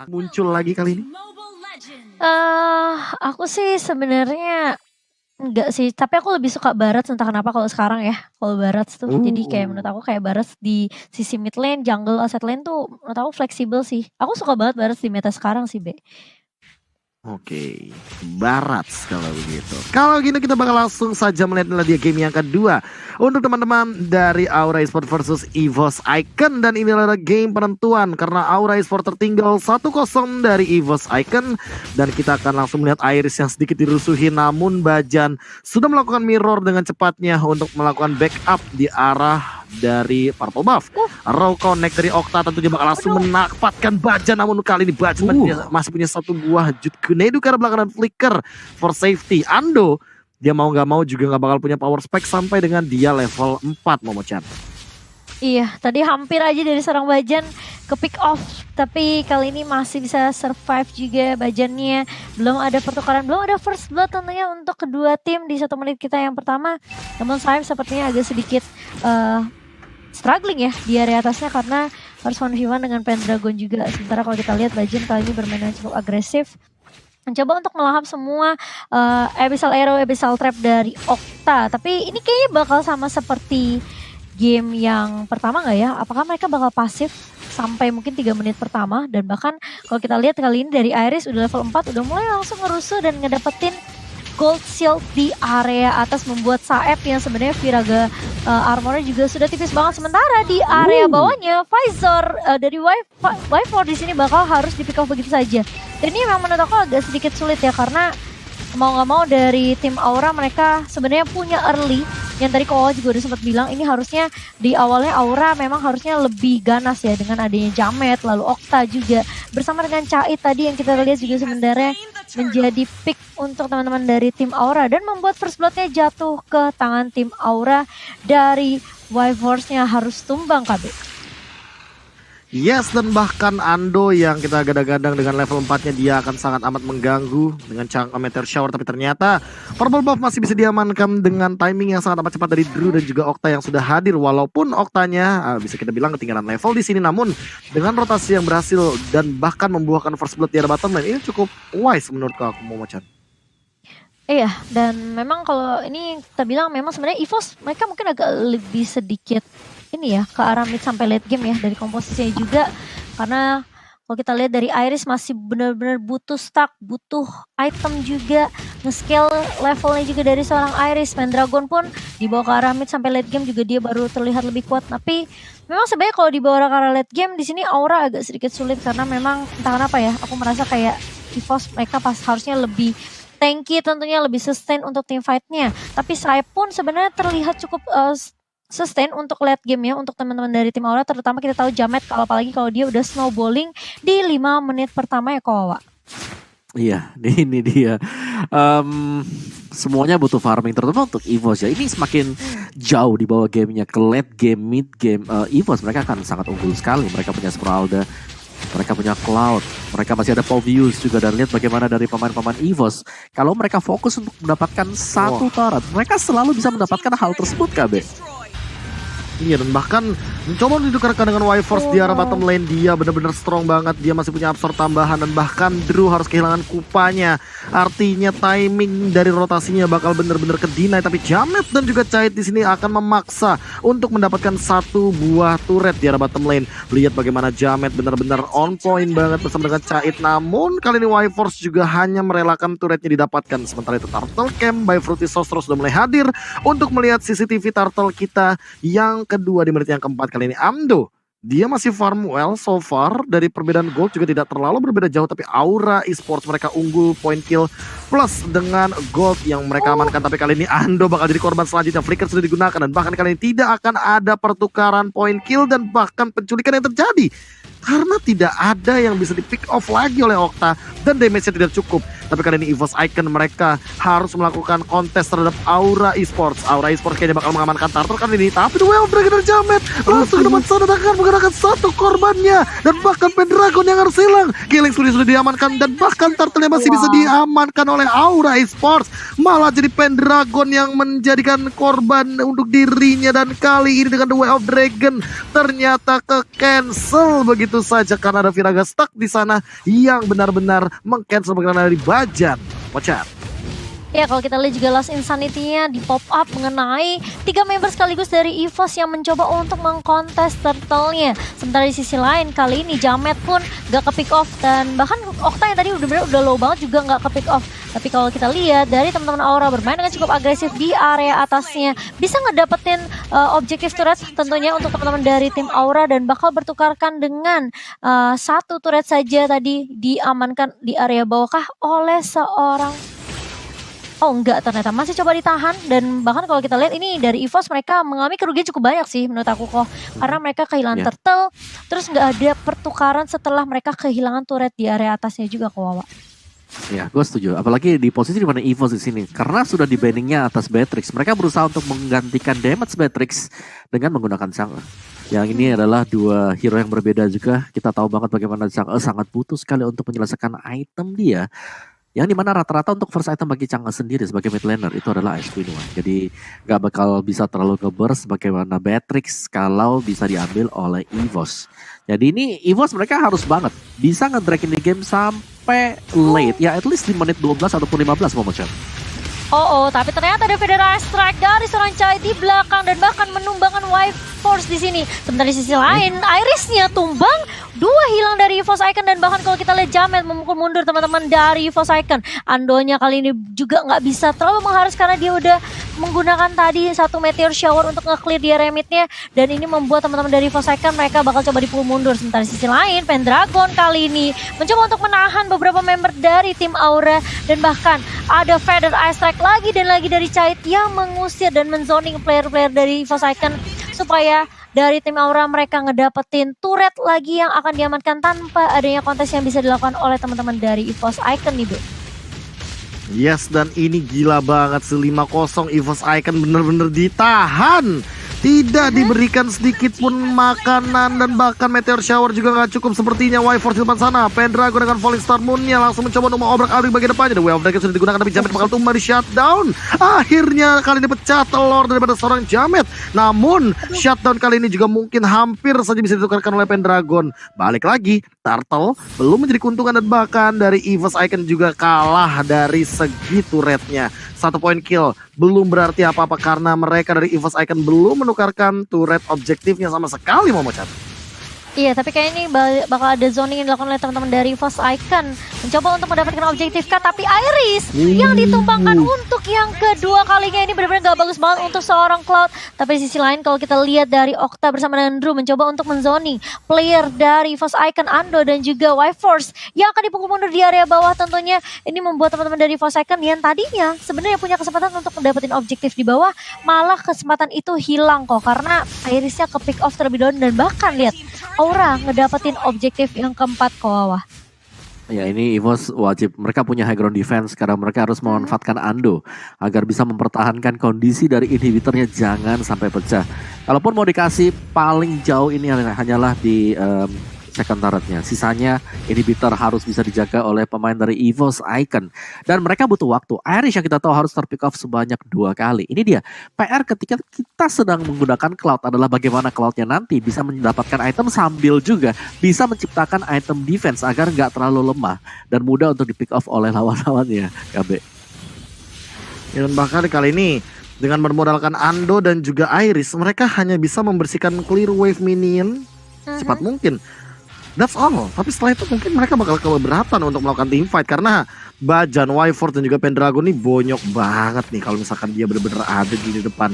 muncul lagi kali ini? Aku sih sebenarnya enggak sih, tapi aku lebih suka Barat entah kenapa kalau sekarang ya. Kalau Barat tuh jadi kayak menurut aku kayak Barat di sisi mid lane, jungle, asset lane tuh menurut aku fleksibel sih. Aku suka banget Barat di meta sekarang sih, Be. Oke, Barat kalau begitu. Kalau gini kita bakal langsung saja melihat dia game yang kedua. Untuk teman-teman dari Aura Esports versus EVOS Icon. Dan ini adalah game penentuan karena Aura Esports tertinggal 1-0 dari EVOS Icon. Dan kita akan langsung melihat Iris yang sedikit dirusuhi. Namun Bajan sudah melakukan mirror dengan cepatnya untuk melakukan backup di arah dari Purple Buff. Raw connect dari Okta tentunya bakal langsung menempatkan Bajan. Namun kali ini Bajan masih punya satu buah Jutkunedu karena belakangan flicker for safety. Ando dia mau nggak mau juga nggak bakal punya power spike sampai dengan dia level 4 Momo-chan. Iya, tadi hampir aja dari seorang Bajan ke pick off, tapi kali ini masih bisa survive juga Bajannya. Belum ada pertukaran, belum ada first blood tentunya untuk kedua tim di 1 menit kita yang pertama. Namun Saim sepertinya agak sedikit struggling ya di area atasnya karena harus 1v1 dengan Pendragon juga. Sementara kalau kita lihat Bajan kali ini bermain yang cukup agresif. Mencoba untuk melahap semua Abyssal Arrow, Abyssal Trap dari Okta. Tapi ini kayaknya bakal sama seperti game yang pertama nggak ya? Apakah mereka bakal pasif sampai mungkin 3 menit pertama? Dan bahkan kalau kita lihat kali ini dari Iris udah level 4 udah mulai langsung ngerusuh dan ngedapetin gold shield di area atas, membuat Saeb yang sebenarnya Viraga armornya juga sudah tipis banget. Sementara di area bawahnya Visor dari Y4 di sini bakal harus di pick off begitu saja. Dan ini memang menurut aku agak sedikit sulit ya, karena mau nggak mau dari tim Aura mereka sebenarnya punya early. Yang tadi Koala juga udah sempat bilang ini harusnya di awalnya Aura memang harusnya lebih ganas ya dengan adanya Jamet, lalu Okta juga bersama dengan Cait tadi yang kita lihat juga sebenarnya menjadi pick untuk teman-teman dari tim Aura dan membuat first bloodnya jatuh ke tangan tim Aura. Dari Y-Force-nya harus tumbang, KB. Yes, dan bahkan Ando yang kita gadang-gadang dengan level 4-nya dia akan sangat amat mengganggu dengan Meteor Shower. Tapi ternyata Purple Buff masih bisa diamankan dengan timing yang sangat amat cepat dari Drew dan juga Okta yang sudah hadir. Walaupun Oktanya bisa kita bilang ketinggalan level di sini, namun dengan rotasi yang berhasil dan bahkan membuahkan first blood di area bottom lane, ini cukup wise menurut aku, Momo-chan. Iya, dan memang kalau ini kita bilang memang sebenarnya EVOS mereka mungkin agak lebih sedikit ini ya ke arah mid sampai late game ya dari komposisinya juga, karena kalau kita lihat dari Iris masih benar-benar butuh stack, butuh item juga, nge-scale levelnya juga dari seorang Iris. Pendragon pun dibawa ke arah mid sampai late game juga dia baru terlihat lebih kuat, tapi memang sebenarnya kalau dibawa ke arah late game di sini Aura agak sedikit sulit karena memang entah kenapa ya, aku merasa kayak EVOS mereka pas harusnya lebih tanky, tentunya lebih sustain untuk team fight-nya. Tapi saya pun sebenarnya terlihat cukup sustain untuk late game ya untuk teman-teman dari tim Aura, terutama kita tahu Jamet apalagi kalau dia udah snowballing di 5 menit pertama ya Kowawa. Iya, ini dia. Semuanya butuh farming, terutama untuk EVOS ya. Ini semakin jauh di bawah gamenya ke late game, mid game. EVOS mereka akan sangat unggul sekali. Mereka punya Esmeralda, mereka punya Cloud, mereka masih ada Povius juga. Dan lihat bagaimana dari pemain-pemain EVOS, kalau mereka fokus untuk mendapatkan satu turret, mereka selalu bisa mendapatkan hal tersebut, KB. Iya, dan bahkan mencoba ditukarkan dengan Y-Force di arah bottom lane. Dia benar-benar strong banget. Dia masih punya absorb tambahan dan bahkan Drew harus kehilangan kupanya. Artinya timing dari rotasinya bakal benar-benar kedinai. Tapi Jamet dan juga Cait di sini akan memaksa untuk mendapatkan satu buah turret di arah bottom lane. Lihat bagaimana Jamet benar-benar on point banget bersama dengan Cait. Namun kali ini Y-Force juga hanya merelakan turretnya didapatkan. Sementara itu Turtle Camp by Fruity Sostro sudah mulai hadir untuk melihat CCTV Turtle kita yang kedua di menit yang keempat. Kali ini Amdo dia masih farm well so far. Dari perbedaan gold juga tidak terlalu berbeda jauh, tapi Aura Esports mereka unggul point kill plus dengan gold yang mereka amankan. Tapi kali ini Ando bakal jadi korban selanjutnya. Flicker sudah digunakan dan bahkan kali ini tidak akan ada pertukaran point kill dan bahkan penculikan yang terjadi karena tidak ada yang bisa di pick off lagi oleh Okta dan damage-nya tidak cukup. Tapi kali ini EVOS Icon mereka harus melakukan kontes terhadap Aura Esports. Aura Esports kayaknya bakal mengamankan Turtle kali ini. Tapi Well Dragon dari Jamet langsung ke depan sana dan akan menggunakan satu korbannya. Dan bahkan Pendragon yang harus hilang. Killing sudah diamankan dan bahkan Turtle yang masih bisa diamankan oleh Aura Esports. Malah jadi Pendragon yang menjadikan korban untuk dirinya. Dan kali ini dengan The Way of Dragon ternyata ke cancel begitu begitu saja karena ada Viraga stuck di sana yang benar-benar meng-cancel pergerakan dari Bajan. Mocha. Ya, kalau kita lihat juga Last Insanity-nya di pop up mengenai 3 member sekaligus dari EVOS yang mencoba untuk mengkontes turtle-nya. Sementara di sisi lain kali ini Jamet pun gak ke pick off dan bahkan Okta yang tadi udah low banget juga gak ke pick off. Tapi kalau kita lihat dari teman-teman Aura bermain dengan cukup agresif di area atasnya, bisa ngedapetin objektif turret tentunya untuk teman-teman dari tim Aura dan bakal bertukarkan dengan satu turret saja tadi diamankan di area bawahkah oleh seorang. Oh enggak, ternyata masih coba ditahan dan bahkan kalau kita lihat ini dari EVOS mereka mengalami kerugian cukup banyak sih menurut aku kok. Karena mereka kehilangan turtle, terus nggak ada pertukaran setelah mereka kehilangan turret di area atasnya juga kok Wawa. Ya, gue setuju. Apalagi di posisi di mana EVOS di sini, karena sudah di banningnya atas Beatrix, mereka berusaha untuk menggantikan damage Beatrix dengan menggunakan Chang'e. Yang ini adalah dua hero yang berbeda juga. Kita tahu banget bagaimana Chang'e sangat butuh sekali untuk menyelesaikan item dia. Yang dimana rata-rata untuk first item bagi Chang'e sendiri sebagai mid laner itu adalah Ice Queen 1. Jadi gak bakal bisa terlalu nge-burst bagaimana Beatrix kalau bisa diambil oleh EVOS. Jadi ini EVOS mereka harus banget bisa nge-drag in the game sampai late. Ya at least di menit 12 ataupun 15 Momochan. Tapi ternyata ada Federal Strike dari seorang Chai di belakang dan bahkan menumbangkan Wife Force di sini. Sementara di sisi lain, Iris-nya tumbang, 2 hilang dari EVOS Icon dan bahkan kalau kita lihat Jamet memukul mundur teman-teman dari EVOS Icon. Andonya kali ini juga nggak bisa terlalu mengharus karena dia udah menggunakan tadi satu Meteor Shower untuk nge-clear di area mid-nya dan ini membuat teman-teman dari EVOS Icon mereka bakal coba dipukul mundur. Sementara di sisi lain, Pendragon kali ini mencoba untuk menahan beberapa member dari tim Aura dan bahkan ada Feather Ice Strike lagi dan lagi dari Chait yang mengusir dan menzoning player-player dari EVOS Icon supaya dari tim Aura mereka ngedapetin turret lagi yang akan diamankan tanpa adanya kontes yang bisa dilakukan oleh teman-teman dari EVOS Icon nih, Bu. Yes, dan ini gila banget sih 5-0 EVOS Icon bener-bener ditahan. Tidak diberikan sedikit pun makanan dan bahkan Meteor Shower juga nggak cukup sepertinya. Force di depan sana, Pendragon dengan Falling Star Moon-nya langsung mencoba untuk mengobrak-abrik bagian depannya. The Way of Dragon sudah digunakan tapi Jamet bakal tumbang di shutdown. Akhirnya kali ini pecah telur daripada seorang Jamet. Namun shutdown kali ini juga mungkin hampir saja bisa ditukarkan oleh Pendragon. Balik lagi, Turtle belum menjadi keuntungan dan bahkan dari EVOS Icon juga kalah dari segi turretnya. 1 point kill belum berarti apa-apa karena mereka dari EVOS Icon belum menukarkan turret objektifnya sama sekali Momochan. Iya, tapi kayak ini bakal ada zoning yang dilakukan oleh teman-teman dari EVOS Icon. Mencoba untuk mendapatkan objektif K, tapi Iris yang ditumbangkan untuk yang kedua kalinya. Ini benar-benar gak bagus banget untuk seorang Cloud. Tapi di sisi lain kalau kita lihat dari Okta bersama dengan Drew mencoba untuk menzoning player dari EVOS Icon, Ando dan juga Wife Force yang akan dipukul mundur di area bawah. Tentunya ini membuat teman-teman dari EVOS Icon yang tadinya sebenarnya punya kesempatan untuk mendapatkan objektif di bawah, malah kesempatan itu hilang kok karena Irisnya ke pick off terlebih dahulu dan bahkan lihat Aura ngedapetin objektif yang keempat ke bawah. Ya ini EVOS wajib, mereka punya high ground defense karena mereka harus memanfaatkan Ando agar bisa mempertahankan kondisi dari inhibitornya jangan sampai pecah. Kalaupun mau dikasih paling jauh ini hanyalah di second turretnya. Sisanya inhibitor harus bisa dijaga oleh pemain dari EVOS Icon. Dan mereka butuh waktu. Irish yang kita tahu harus terpick off sebanyak 2 kali. Ini dia PR ketika kita sedang menggunakan Cloud adalah bagaimana Cloudnya nanti bisa mendapatkan item sambil juga bisa menciptakan item defense agar nggak terlalu lemah dan mudah untuk di pick off oleh lawan-lawannya. KB. Ya, dan bahkan kali ini dengan bermodalkan Ando dan juga Iris, mereka hanya bisa membersihkan clear wave minion cepat mungkin. That's all. Tapi setelah itu mungkin mereka bakal keberatan untuk melakukan team fight karena Bajan, Force dan juga Pendragon ini bonyok banget nih kalau misalkan dia benar-benar ada di depan.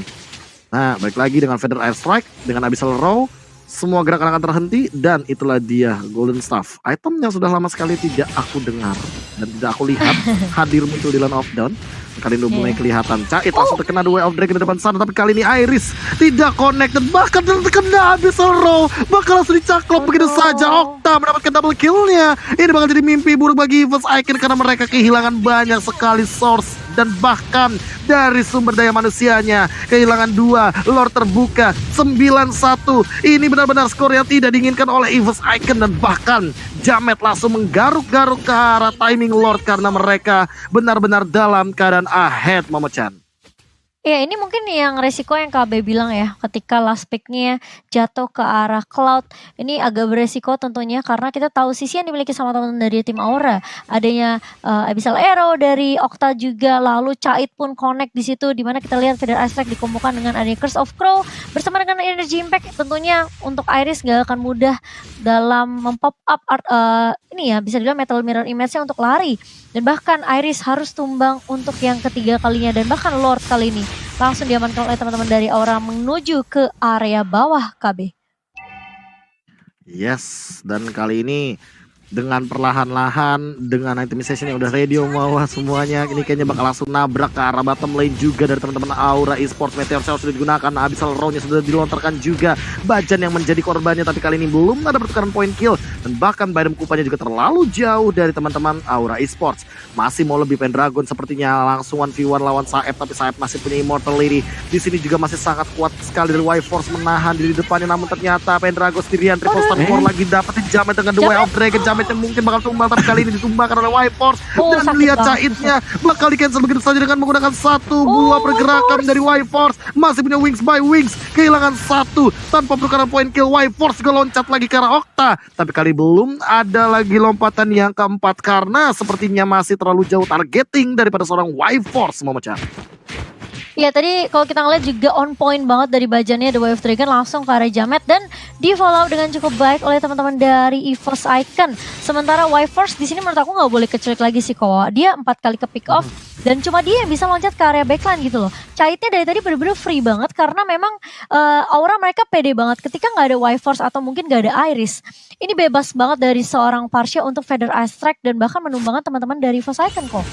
Nah, balik lagi dengan Feather Air Strike, dengan Abyssal Row, semua gerakan akan terhenti dan itulah dia Golden Staff. Item yang sudah lama sekali tidak aku dengar dan tidak aku lihat hadir muncul di Land of Dawn. Kali ini mulai kelihatan. Cait langsung terkena The Way of Dragon di depan sana. Tapi kali ini Iris tidak connected. Bahkan terkena Abyssal Row. Bakal langsung dicaklop begitu saja. Okta mendapatkan double kill-nya. Ini bakal jadi mimpi buruk bagi EVOS Icon karena mereka kehilangan banyak sekali source dan bahkan dari sumber daya manusianya. Kehilangan 2, Lord terbuka 9-1. Ini benar-benar skor yang tidak diinginkan oleh EVOS Icon dan bahkan Jamet langsung menggaruk-garuk ke arah timing Lord karena mereka benar-benar dalam keadaan ahead, Momochan. Ya ini mungkin yang resiko yang KB bilang ya, ketika last pick-nya jatuh ke arah Cloud, ini agak beresiko tentunya karena kita tahu sisi yang dimiliki sama teman-teman dari tim Aura, adanya Abyssal Arrow dari Okta juga, lalu Cait pun connect di situ, dimana kita lihat Feather Ice Strike dikumpulkan dengan adanya Curse of Crow bersama dengan Energy Impact. Tentunya untuk Iris gak akan mudah dalam mempop up ini ya, bisa dibilang Metal Mirror Image-nya untuk lari. Dan bahkan Iris harus tumbang untuk yang ketiga kalinya, dan bahkan Lord kali ini langsung diamankan oleh teman-teman dari Aura menuju ke area bawah KB. Yes, dan kali ini dengan perlahan-lahan, dengan itemization yang udah ready bawah semuanya, ini kayaknya bakal langsung nabrak ke arah bottom lane juga dari teman-teman Aura Esports. Meteor Shower sudah digunakan, Abyssal Arrow-nya sudah dilontarkan juga, Bajan yang menjadi korbannya, tapi kali ini belum ada pertukaran point kill, dan bahkan Bidem Kupanya juga terlalu jauh dari teman-teman Aura Esports. Masih mau lebih Pendragon sepertinya, langsung 1v1 lawan Saeb, tapi Saeb masih punya Immortality. Di sini juga masih sangat kuat sekali dari Y-Force menahan diri depannya, namun ternyata Pendragon sendirian, triple stun core lagi dapetin Jamet dengan The Way of Dragon. Jamet yang mungkin bakal tumbang, tapi kali ini ditumbangkan oleh Y-Force. Dan lihat Caitnya bakal di cancel begitu saja dengan menggunakan satu buah pergerakan dari Y-Force. Masih punya Wings by Wings, kehilangan satu tanpa pertukaran point kill. Y-Force juga loncat lagi ke arah Okta, tapi kali belum ada lagi lompatan yang keempat karena sepertinya masih terlalu jauh targeting daripada seorang Y-Force Momochan. Ya tadi kalau kita ngeliat juga on point banget dari Bajannya The Way of Dragon langsung ke arah Jamet dan di follow dengan cukup baik oleh teman-teman dari EVOS Icon. Sementara Y-Force di sini menurut aku nggak boleh kecelik lagi sih kok. Dia 4 kali ke pick off dan cuma dia yang bisa loncat ke area backline gitu loh. Caitnya dari tadi bener-bener free banget karena memang Aura mereka pede banget ketika nggak ada Y-Force atau mungkin nggak ada Iris. Ini bebas banget dari seorang Parsia untuk Feather Ice Strike dan bahkan menumbangkan teman-teman dari EVOS Icon kok.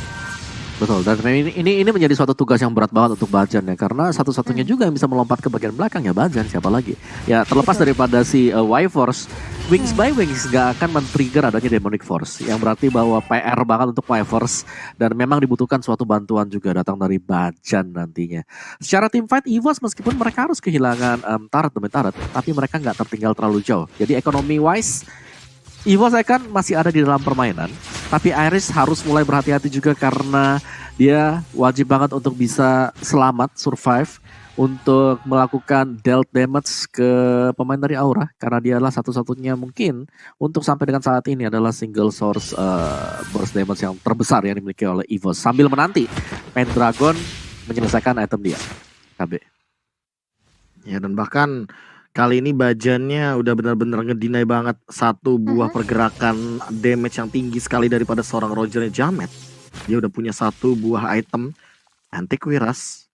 Betul, dan ini menjadi suatu tugas yang berat banget untuk Bajan ya, karena satu-satunya juga yang bisa melompat ke bagian belakang ya Bajan, siapa lagi? Ya terlepas daripada si Y-Force, Wings by Wings gak akan men-trigger adanya Demonic Force, yang berarti bahwa PR banget untuk Y-Force, dan memang dibutuhkan suatu bantuan juga datang dari Bajan nantinya. Secara team fight, EVOS meskipun mereka harus kehilangan turret demi turret, tapi mereka gak tertinggal terlalu jauh. Jadi ekonomi-wise, EVOS Icon masih ada di dalam permainan, tapi Iris harus mulai berhati-hati juga karena dia wajib banget untuk bisa selamat, survive, untuk melakukan dealt damage ke pemain dari Aura, karena dia adalah satu-satunya mungkin untuk sampai dengan saat ini adalah single source burst damage yang terbesar yang dimiliki oleh EVOS, sambil menanti Pendragon menyelesaikan item dia. KB. Ya, dan bahkan kali ini Bajannya udah benar-benar ngedinai banget satu buah pergerakan damage yang tinggi sekali daripada seorang Rogernya Jamet. Dia udah punya satu buah item Antiquiras.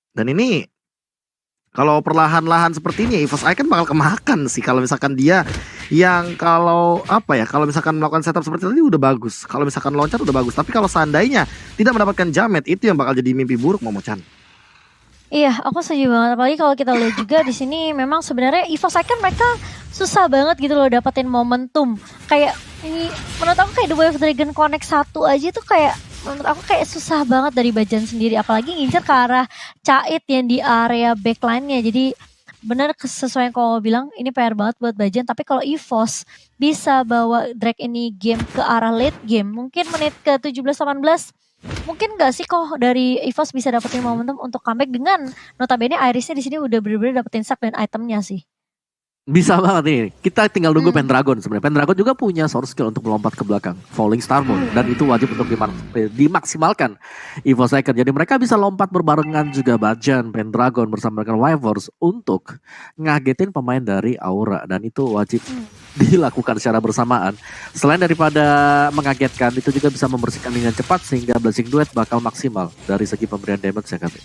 Dan ini kalau perlahan-lahan seperti ini EVOS Icon bakal kemakan sih kalau misalkan dia yang kalau misalkan melakukan setup seperti tadi udah bagus. Kalau misalkan loncat udah bagus, tapi kalau seandainya tidak mendapatkan Jamet, itu yang bakal jadi mimpi buruk Momochan. Iya, aku setuju banget. Apalagi kalau kita lihat juga di sini memang sebenarnya EVOS Icon mereka susah banget gitu loh dapetin momentum. Kayak ini menurut aku kayak The Way of Dragon Connect 1 aja tuh kayak menurut aku kayak susah banget dari Bajan sendiri. Apalagi ngincer ke arah Cait yang di area backline-nya. Jadi bener sesuai yang kau bilang ini PR banget buat Bajan. Tapi kalau EVOS bisa bawa drag ini game ke arah late game, mungkin menit ke 17-18 mungkin gak sih kok dari EVOS bisa dapetin momentum untuk comeback dengan notabene Irisnya di sini udah bener-bener dapetin sack dan itemnya sih. Bisa banget nih, kita tinggal nunggu Pendragon sebenarnya. Pendragon juga punya source skill untuk melompat ke belakang, Falling Star Moon, dan itu wajib untuk dimaksimalkan EVOS Icon. Jadi mereka bisa lompat berbarengan juga Bajan, Pendragon bersama dengan Y-Force untuk ngagetin pemain dari Aura, dan itu wajib dilakukan secara bersamaan. Selain daripada mengagetkan, itu juga bisa membersihkan dengan cepat sehingga Blazing Duet bakal maksimal dari segi pemberian damage ya kami.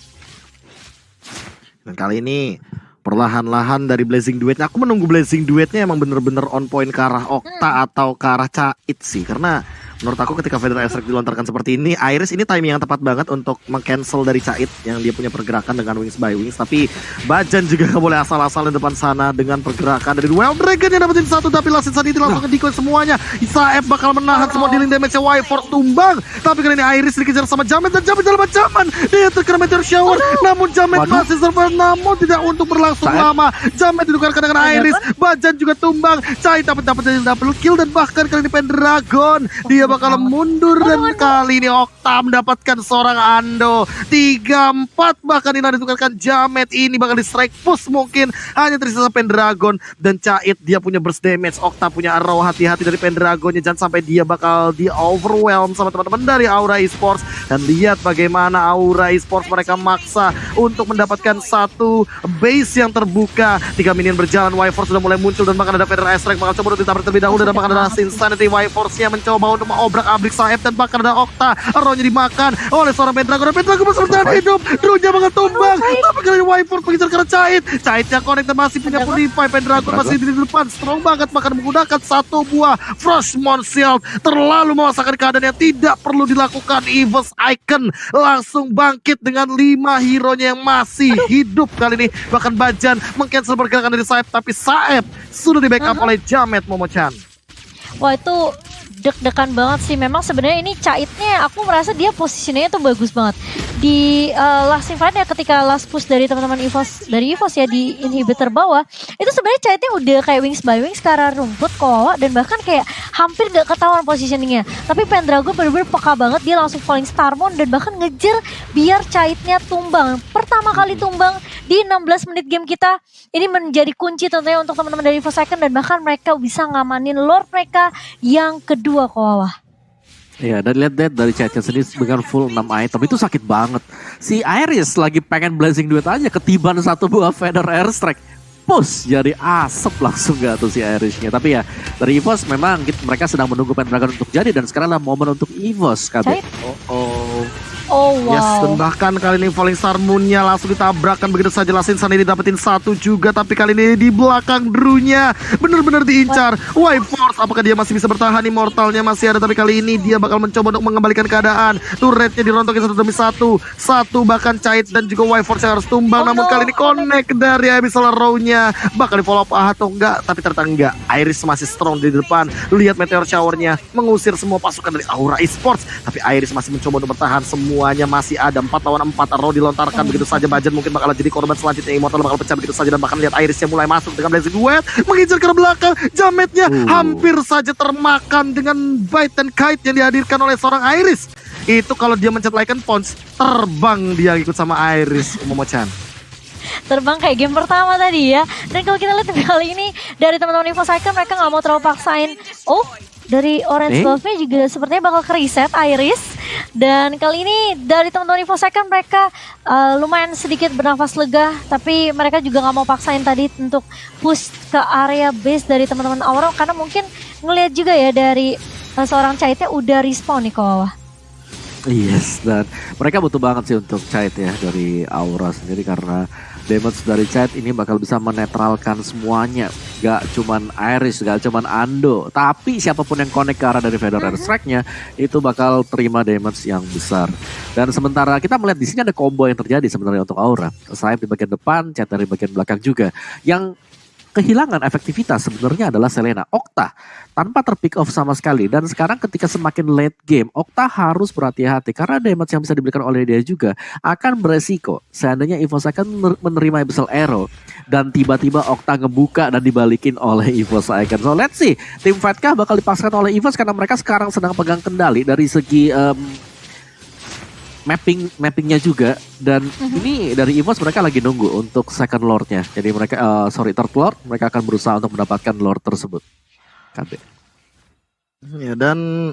Dan kali ini perlahan-lahan dari Blazing Duetnya, aku menunggu Blazing Duetnya emang bener-bener on point ke arah Okta atau ke arah Cait sih, karena menurut aku ketika Feather Ice Strike dilontarkan seperti ini, Iris ini timing yang tepat banget untuk meng-cancel dari Cait yang dia punya pergerakan dengan Wings by Wings. Tapi Bajan juga gak boleh asal-asal di depan sana dengan pergerakan dari Wild Dragon yang dapetin satu, tapi Lasin saat itu langsung nge-decoy semuanya. Saeb bakal menahan semua dealing damage-nya, Y-Force tumbang, tapi kali ini Iris dikejar sama Jamet dan Jamet dalam ancaman. Dia terkena Meteor Shower, namun Jamet masih survive, namun tidak untuk berlangsung lama. Jamet ditukarkan dengan Iris, Bajan juga tumbang, Cait dapat double kill, dan bahkan kali ini Pendragon dia bakal mundur dan kali ini Okta mendapatkan seorang Ando 3-4, bahkan ini ditukarkan Jamet, ini bakal di strike push mungkin hanya tersisa Pendragon dan Cait. Dia punya burst damage, Okta punya arrow, hati-hati dari Pendragonnya, jangan sampai dia bakal di overwhelm sama teman-teman dari Aura Esports. Dan lihat bagaimana Aura Esports mereka maksa untuk mendapatkan satu base yang terbuka. 3 minion berjalan, Y-Force sudah mulai muncul dan bahkan ada Federer Strike bakal coba untuk ditabrak terlebih dahulu dan bahkan ada Insanity. Y-Force-nya mencoba untuk mengobrak-abrik Saeb dan bahkan ada Okta, arrow-nya dimakan oleh seorang Pendragon. Pendragon masih bertahan hidup, Drunya bakal tumbang, tapi kali ini Y-Force mengincar karena Cait. Caitnya connect dan masih punya Purify. Pendragon masih di depan, strong banget, bahkan menggunakan satu buah Frostmourne Shield, terlalu memaksakan keadaan yang tidak perlu dilakukan. EVOS Icon langsung bangkit dengan 5 hero-nya yang masih hidup kali ini. Bahkan Bajan meng-cancel pergerakan dari Saeb, tapi Saeb sudah di backup oleh Jamet, Momo-chan. Wah, itu deg-degan banget sih. Memang sebenarnya ini Caitnya aku merasa dia posisinya tuh bagus banget. Di last fight ya, ketika last push dari teman-teman EVOS, dari EVOS ya di inhibitor bawah, itu sebenarnya Caitnya udah kayak wings by wings ke arah rumput kok, dan bahkan kayak hampir gak ketahuan positioningnya. Tapi Pendragon bener-bener peka banget, dia langsung falling Starmon dan bahkan ngejar biar Caitnya tumbang. Pertama kali tumbang di 16 menit game kita. Ini menjadi kunci tentunya untuk teman-teman dari EVOS Icon, dan bahkan mereka bisa ngamanin Lord mereka yang kedua ke bawah. Iya, dan lihat dari Caitnya sendiri dengan full 6 item itu sakit banget. Si Iris lagi pengen blazing duet aja, ketiban satu buah Feather Airstrike. Push, jadi asap langsung gak tuh si Irisnya. Tapi ya, dari EVOS memang mereka sedang menunggu Pendragon untuk jadi, dan sekarang lah momen untuk EVOS. Oh wow. Yes, dan bahkan kali ini Falling Star Moon-nya langsung ditabrakkan begitu saja. Lasinsan ini dapetin satu juga, tapi kali ini di belakang Drunya benar-benar diincar. Y-Force, apakah dia masih bisa bertahan? Immortalnya masih ada, tapi kali ini dia bakal mencoba untuk mengembalikan keadaan. Turretnya dirontokin satu demi satu. Satu bahkan Cait dan juga Y-Force yang harus tumbang. Namun kali ini connect dari Abyssal Row-nya. Bakal di follow up atau enggak, tapi ternyata enggak. Iris masih strong di depan. Lihat Meteor Shower-nya mengusir semua pasukan dari Aura Esports, tapi Iris masih mencoba untuk bertahan. Semuanya masih ada, 4 lawan 4, arrow dilontarkan begitu saja. Bajan mungkin bakal jadi korban selanjutnya. Immortal bakal pecah begitu saja, dan bahkan lihat Irisnya mulai masuk dengan blazing duet, mengincar ke belakang. Jametnya hampir saja termakan dengan bite and kite yang dihadirkan oleh seorang Iris. Itu kalau dia mencet Lycan Punch, terbang dia ikut sama Iris, Momo-chan. Terbang kayak game pertama tadi ya. Dan kalau kita lihat kali ini dari teman-teman EVOS Icon, mereka nggak mau terlalu paksain. Oh, dari Orange Buff-nya juga sepertinya bakal ke-reset Iris. Dan kali ini dari teman-teman EVOS Icon, mereka lumayan sedikit bernafas lega, tapi mereka juga nggak mau paksain tadi untuk push ke area base dari teman-teman Aura, karena mungkin ngelihat juga ya dari seorang Caitnya udah respawn nih ke bawah. Yes, dan mereka butuh banget sih untuk Cait ya dari Aura sendiri, karena damage dari Cait ini bakal bisa menetralkan semuanya. Gak cuman Iris, gak cuman Ando, tapi siapapun yang connect ke arah dari Feather Airstrike-nya itu bakal terima damage yang besar. Dan sementara kita melihat di sini ada combo yang terjadi sebenarnya untuk Aura. Saeb di bagian depan, Cait dari bagian belakang juga. Yang kehilangan efektivitas sebenarnya adalah Selena. Okta tanpa terpick off sama sekali, dan sekarang ketika semakin late game, Okta harus berhati-hati karena damage yang bisa diberikan oleh dia juga akan beresiko seandainya EVOS akan menerima Abyssal Arrow dan tiba-tiba Okta ngebuka dan dibalikin oleh EVOS Icon. So let's see, tim fight kah bakal dipaksakan oleh EVOS karena mereka sekarang sedang pegang kendali dari segi mappingnya juga, dan ini dari EVOS mereka lagi nunggu untuk second lordnya. Jadi mereka third lord, mereka akan berusaha untuk mendapatkan lord tersebut. KB. Ya, dan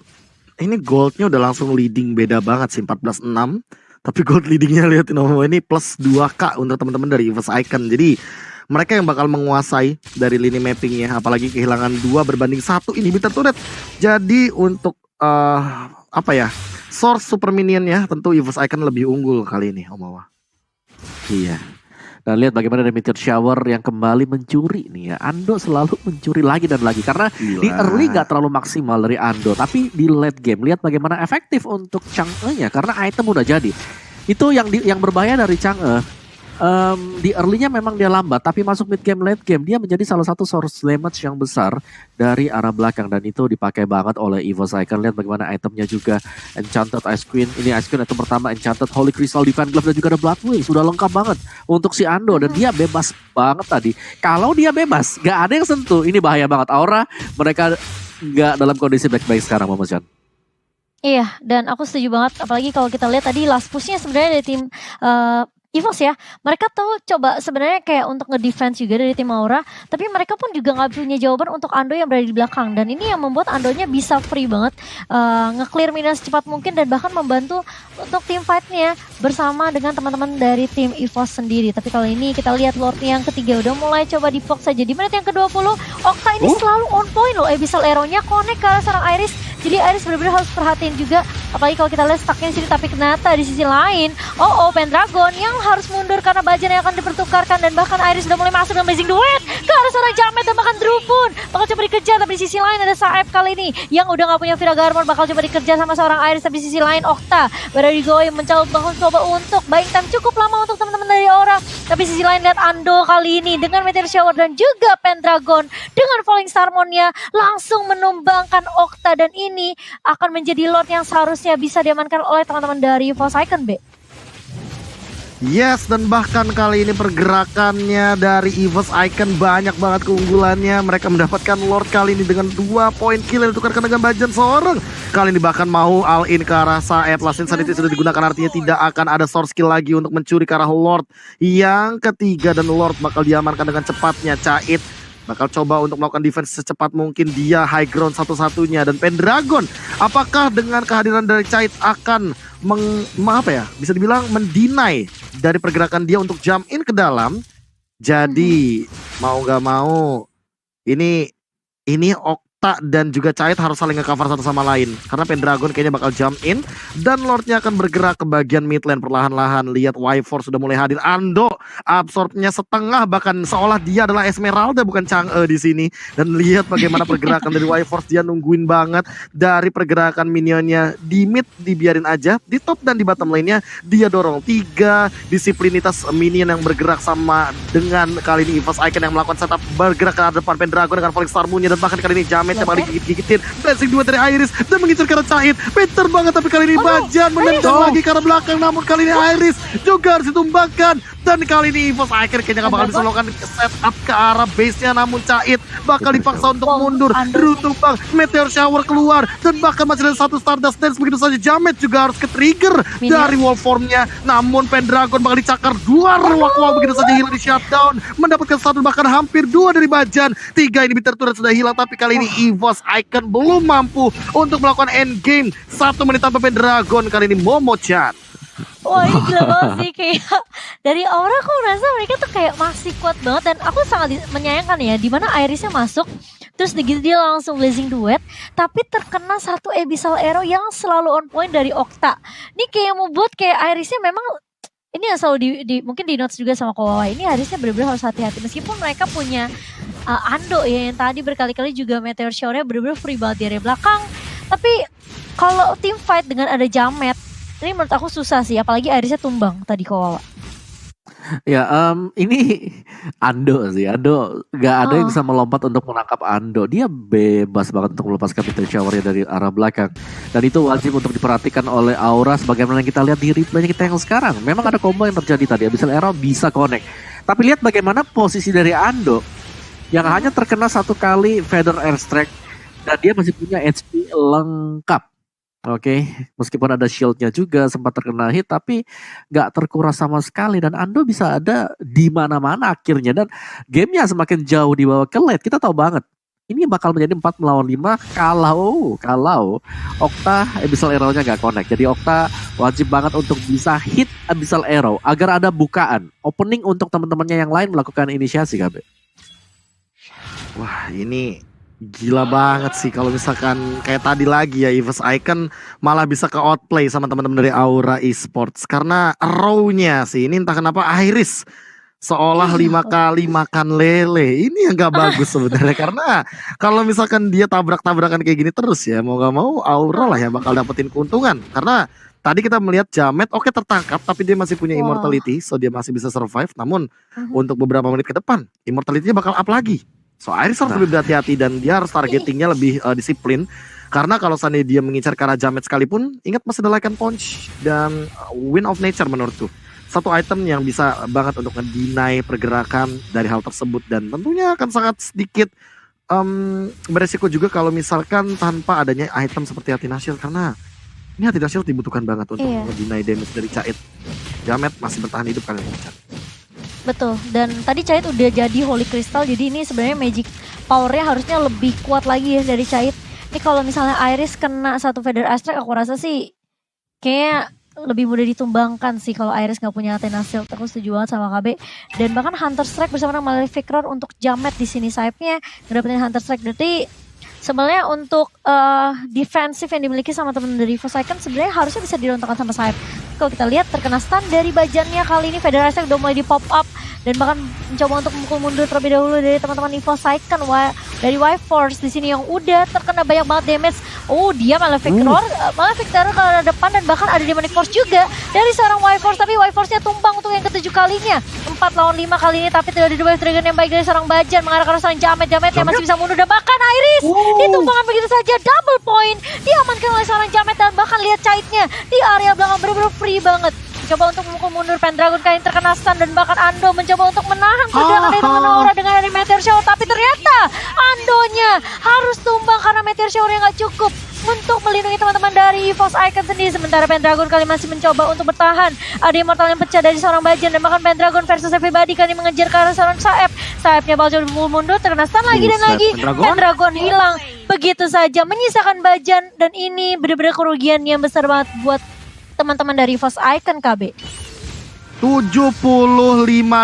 ini goldnya udah langsung leading, beda banget sih 14-6. Tapi gold leadingnya lihatin ini plus 2k untuk teman-teman dari EVOS Icon. Jadi mereka yang bakal menguasai dari lini mappingnya, apalagi kehilangan 2 berbanding 1 inhibitor turret. Jadi untuk source super minionnya tentu EVOS Icon lebih unggul kali ini, Om Awa. Iya. Dan lihat bagaimana ada Meteor Shower yang kembali mencuri nih ya. Ando selalu mencuri lagi dan lagi karena di early gak terlalu maksimal dari Ando, tapi di late game lihat bagaimana efektif untuk Chang'e-nya karena item udah jadi. Itu yang berbahaya dari Chang'e. Di early-nya memang dia lambat, tapi masuk mid game, late game dia menjadi salah satu source damage yang besar dari arah belakang, dan itu dipakai banget oleh EVOS Icon. Lihat bagaimana itemnya juga, Enchanted Ice Queen, ini Ice Queen item pertama, Enchanted Holy Crystal Divine Glove, dan juga ada Blood Wings, sudah lengkap banget untuk si Ando, dan dia bebas banget tadi. Kalau dia bebas, gak ada yang sentuh, ini bahaya banget. Aura mereka gak dalam kondisi baik-baik sekarang, Mama Chan. Iya, dan aku setuju banget. Apalagi kalau kita lihat tadi last push-nya sebenarnya dari tim EVOS ya. Mereka tuh coba sebenarnya kayak untuk nge-defense juga dari tim Aura. Tapi mereka pun juga nggak punya jawaban untuk Ando yang berada di belakang. Dan ini yang membuat Andonya bisa free banget. Nge-clear minion secepat mungkin dan bahkan membantu untuk tim fight-nya bersama dengan teman-teman dari tim EVOS sendiri. Tapi kali ini kita lihat Lord yang ketiga udah mulai coba di-block saja. Di menit yang ke-20, Okta ini selalu on point loh. Abyssal Arrow-nya connect ke arah seorang Iris. Jadi Iris benar-benar harus perhatiin juga. Apalagi kalau kita lihat stucknya di sini, tapi ternyata di sisi lain, Pendragon yang harus mundur karena Bajan yang akan dipertukarkan. Dan bahkan Iris sudah mulai masuk dengan Blazing Duet ke arah seorang Jamet dan bahkan Drew pun bakal coba dikejar. Tapi di sisi lain ada Saeb kali ini yang udah gak punya Vira Garmor, bakal coba dikejar sama seorang Iris. Tapi di sisi lain Okta berada di Goy mencoba untuk buying time cukup lama untuk teman-teman dari Aura. Tapi di sisi lain lihat Ando kali ini dengan Meteor Shower dan juga Pendragon dengan Falling Starmon-nya langsung menumbangkan Okta. Dan ini akan menjadi Lord yang seharusnya bisa diamankan oleh teman-teman dari EVOS Icon, B. Yes, dan bahkan kali ini pergerakannya dari EVOS Icon banyak banget keunggulannya. Mereka mendapatkan Lord kali ini dengan 2 poin kill yang ditukarkan dengan Bajan seorang. Kali ini bahkan mau all in ke arah Saeb. Last Insanity sudah digunakan, artinya tidak akan ada source kill lagi untuk mencuri ke arah Lord yang ketiga. Dan Lord bakal diamankan dengan cepatnya. Cait bakal coba untuk melakukan defense secepat mungkin, dia high ground satu-satunya. Dan Pendragon, apakah dengan kehadiran dari Cait akan bisa dibilang mendinai dari pergerakan dia untuk jump in ke dalam. Jadi mau gak mau ini Okta dan juga Cait harus saling nge-cover satu sama lain. Karena Pendragon kayaknya bakal jump in dan Lordnya akan bergerak ke bagian mid lane perlahan-lahan. Lihat Y-Force sudah mulai hadir. Ando absorbnya setengah, bahkan seolah dia adalah Esmeralda bukan Chang'e di sini. Dan lihat bagaimana pergerakan dari Y-Force, dia nungguin banget dari pergerakan minionnya. Di mid dibiarin aja, di top dan di bottom lane-nya dia dorong 3 disiplinitas minion yang bergerak sama dengan kali ini EVOS Icon yang melakukan setup bergerak ke arah depan Pendragon dengan Falling Star Moon-nya. Dan bahkan kali ini Jamet yang bakal digigit-gigitin. Blessing 2 dari Iris dan mengincar ke arah Cait. Pinter banget, tapi kali ini Bajan menendang lagi ke arah belakang. Namun kali ini Iris juga harus ditumbangkan. Dan kali ini EVOS Icon kayaknya gak bakal bisa melakukan setup ke arah base-nya. Namun Cait bakal dipaksa untuk mundur. Drew tumbang, Meteor Shower keluar. Dan bahkan masih ada satu Stardust Dance. Begitu saja Jamet juga harus ke-trigger dari wall form-nya. Namun Pendragon bakal dicakar 2 ruang begitu saja hilang di shutdown. Mendapatkan 1 bahkan hampir 2 dari Bajan. 3 ini bitter turret sudah hilang, tapi kali ini EVOS Icon belum mampu untuk melakukan endgame. 1 menit tanpa Pendragon kali ini Momo-chan. Wah, ini gila banget sih, kayak dari Aura aku merasa mereka tuh kayak masih kuat banget. Dan aku sangat menyayangkan ya, dimana Irisnya masuk terus begitu dia langsung Blazing Duet, tapi terkena 1 Abyssal Arrow yang selalu on point dari Okta. Ini kayak membuat kayak Irisnya memang ini yang selalu mungkin di notes juga sama Kawawa. Ini Irisnya benar-benar harus hati-hati meskipun mereka punya Ando ya yang tadi berkali-kali juga Meteor Shower-nya benar-benar free banget dari belakang. Tapi kalau tim fight dengan ada Jamet, ini menurut aku susah sih, apalagi Irisnya tumbang tadi Kawawa. Ya, ini Ando sih. Ando gak ada yang bisa melompat untuk menangkap Ando. Dia bebas banget untuk melepaskan Meteor Shower-nya dari arah belakang. Dan itu wajib untuk diperhatikan oleh Aura sebagaimana yang kita lihat di replay kita yang sekarang. Memang ada combo yang terjadi tadi. Abyssal Arrow bisa connect. Tapi lihat bagaimana posisi dari Ando yang hanya terkena 1 kali Feather Airstrike dan dia masih punya HP lengkap. Oke, meskipun ada shieldnya juga sempat terkena hit, tapi nggak terkuras sama sekali. Dan Ando bisa ada di mana-mana akhirnya. Dan gamenya semakin jauh di bawah ke late. Kita tahu banget ini bakal menjadi 4 melawan 5 kalau Okta Abyssal Arrow-nya nggak connect. Jadi Okta wajib banget untuk bisa hit Abyssal Arrow agar ada bukaan opening untuk teman-temannya yang lain melakukan inisiasi, KB. Wah, ini gila banget sih kalau misalkan kayak tadi lagi ya, EVOS Icon malah bisa ke outplay sama teman-teman dari Aura Esports. Karena row-nya sih ini entah kenapa Iris seolah 5 kali makan lele. Ini yang gak bagus sebenarnya. Karena kalau misalkan dia tabrak-tabrakan kayak gini terus ya, mau gak mau Aura lah yang bakal dapetin keuntungan. Karena tadi kita melihat Jamet oke tertangkap, tapi dia masih punya immortality, so dia masih bisa survive. Namun untuk beberapa menit ke depan immortality-nya bakal up lagi. So Iris harus lebih berhati-hati dan dia harus targetingnya lebih disiplin. Karena kalau seandainya dia mengincar ke arah Jamet sekalipun, ingat masih ada Lycan Punch dan Wind of Nature menurutku. Satu item yang bisa banget untuk ngedinai pergerakan dari hal tersebut. Dan tentunya akan sangat sedikit beresiko juga kalau misalkan tanpa adanya item seperti Athena Shield. Karena Ini hati shield dibutuhkan banget untuk Iya. nge-deny damage dari Cait. Jamet masih bertahan hidup kali ini. Betul, dan tadi Cait udah jadi Holy Crystal, jadi ini sebenarnya magic powernya harusnya lebih kuat lagi ya dari Cait. Ini kalau misalnya Iris kena satu Feather Aspect, aku rasa sih kayaknya lebih mudah ditumbangkan sih kalau Iris nggak punya Athena Shield. Aku setuju banget sama KB. Dan bahkan Hunter Strike bersama dengan Malefic Roar untuk Jamet di sini side-nya ngedapetin Hunter Strike. Berarti sebenarnya untuk defensif yang dimiliki sama teman dari Force Icon sebenarnya harusnya bisa dirontokan sama Saib. Kalau kita lihat terkena stun dari bajannya kali ini Feather Aspect udah mulai di pop up dan bahkan mencoba untuk memukul mundur terlebih dahulu dari teman-teman Evo Icon dari Y-Force di sini yang udah terkena banyak banget damage. Oh, dia Malefic Roar, Malefic Terror ke arah depan dan bahkan ada Demonic Force juga dari seorang Y-Force, tapi Y-Force-nya tumbang untuk yang ke-7 kalinya. 4 lawan 5 kali ini, tapi tidak ada Wave Dragon yang baik dari seorang Bajan mengarah ke arah seorang Jamet yang masih bisa mundur dan bahkan Iris ditumbangkan begitu saja, double point diamankan oleh seorang Jamet dan bahkan lihat Caitnya di area belakang benar-benar free banget. Coba untuk memukul mundur Pendragon kali ini terkena stun dan bahkan Ando mencoba untuk menahan pergerakan dari teman Aura dengan dari Meteor Shower, tapi ternyata Andonya harus tumbang karena Meteor Shower yang gak cukup untuk melindungi teman-teman dari EVOS Icon sendiri. Sementara Pendragon kali masih mencoba untuk bertahan. Ada Immortal yang pecah dari seorang Bajan dan bahkan Pendragon versus Everybody kali mengejar ke arah seorang Saeb. Saebnya bakal memukul mundur, terkena stun lagi dan lagi. Pendragon hilang begitu saja menyisakan Bajan dan ini benar-benar kerugian yang besar banget buat teman-teman dari EVOS Icon KB. 75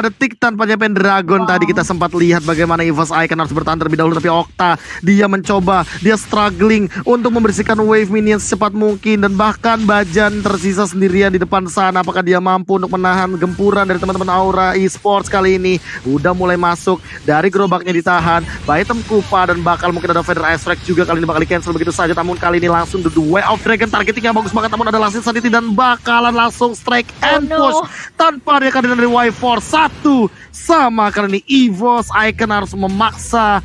detik tanpanya Pendragon. Tadi kita sempat lihat bagaimana EVOS Icon harus bertahan terlebih dahulu, tapi Okta dia mencoba, dia struggling untuk membersihkan wave minion secepat mungkin dan bahkan Bajan tersisa sendirian di depan sana. Apakah dia mampu untuk menahan gempuran dari teman-teman Aura Esports kali ini? Udah mulai masuk dari gerobaknya ditahan by item Kupa dan bakal mungkin ada Feather Aspect juga kali ini bakal di cancel begitu saja. Namun kali ini langsung the way of Dragon, targetingnya bagus banget, namun ada Lasting Sanity dan bakalan langsung strike and push tanpa ada kehadiran dari Y4. Satu sama kali ini EVOS Icon harus memaksa